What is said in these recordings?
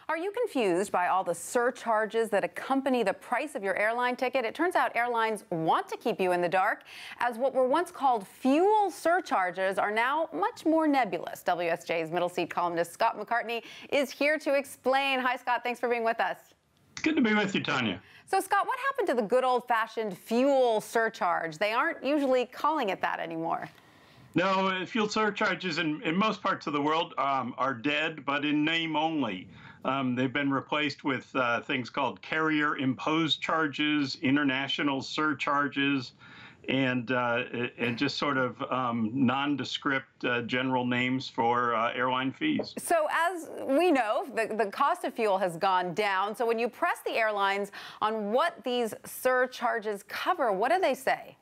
Are you confused by all the surcharges that accompany the price of your airline ticket? It turns out airlines want to keep you in the dark, as what were once called fuel surcharges are now much more nebulous. WSJ's middle seat columnist Scott McCartney is here to explain. Hi, Scott. Thanks for being with us. It's good to be with you, Tanya. So, Scott, what happened to the good old-fashioned fuel surcharge? They aren't usually calling it that anymore. No, fuel surcharges in most parts of the world are dead, but in name only. They've been replaced with things called carrier-imposed charges, international surcharges, and just sort of nondescript general names for airline fees. So as we know, the cost of fuel has gone down. So when you press the airlines on what these surcharges cover, what do they say?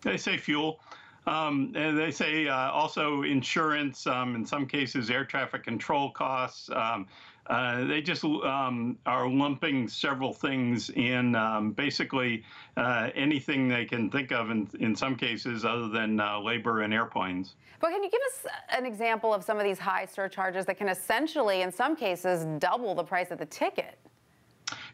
They say fuel. And they say also insurance, in some cases air traffic control costs. They just are lumping several things in, basically anything they can think of in some cases other than labor and airplanes. But can you give us an example of some of these high surcharges that can essentially, in some cases, double the price of the ticket?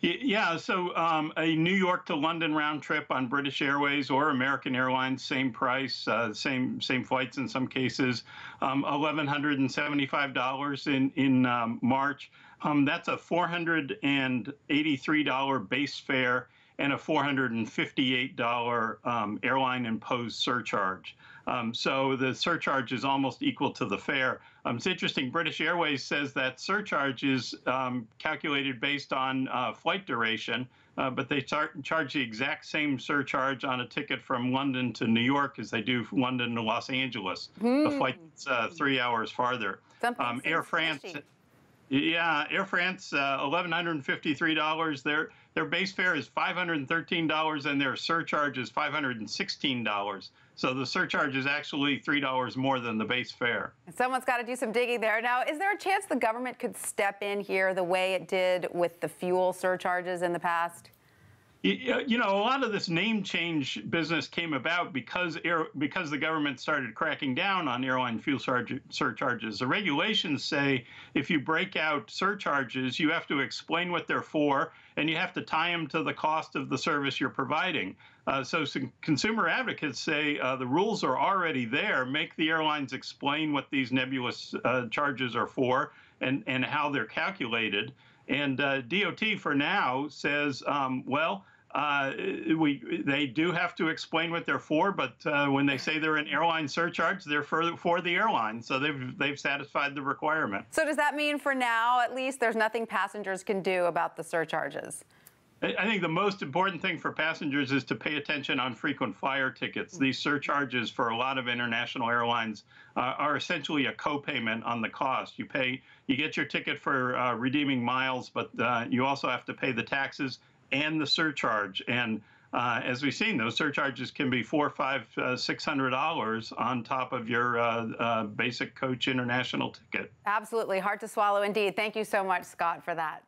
Yeah, so a New York to London round trip on British Airways or American Airlines, same price, same flights in some cases, $1,175 in March. That's a $483 base fare and a $458 airline-imposed surcharge. So the surcharge is almost equal to the fare. It's interesting, British Airways says that surcharge is calculated based on flight duration, but they charge the exact same surcharge on a ticket from London to New York as they do from London to Los Angeles. The flight's 3 hours farther. Air France. Yeah, Air France, $1,153. Their base fare is $513, and their surcharge is $516. So the surcharge is actually $3 more than the base fare. Someone's got to do some digging there. Now, is there a chance the government could step in here the way it did with the fuel surcharges in the past? You know, a lot of this name change business came about because the government started cracking down on airline fuel surcharges. The regulations say if you break out surcharges, you have to explain what they're for, and you have to tie them to the cost of the service you're providing. So some consumer advocates say the rules are already there. Make the airlines explain what these nebulous charges are for and how they're calculated. And DOT for now says, well, they do have to explain what they're for, but when they say they're an airline surcharge, they're for the airline, so they've satisfied the requirement. So does that mean for now, at least, there's nothing passengers can do about the surcharges? I think the most important thing for passengers is to pay attention on frequent flyer tickets. These surcharges for a lot of international airlines are essentially a co-payment on the cost. You get your ticket for redeeming miles, but you also have to pay the taxes and the surcharge. And as we've seen, those surcharges can be $400, $500, $600 on top of your basic coach international ticket. Absolutely. Hard to swallow indeed. Thank you so much, Scott, for that.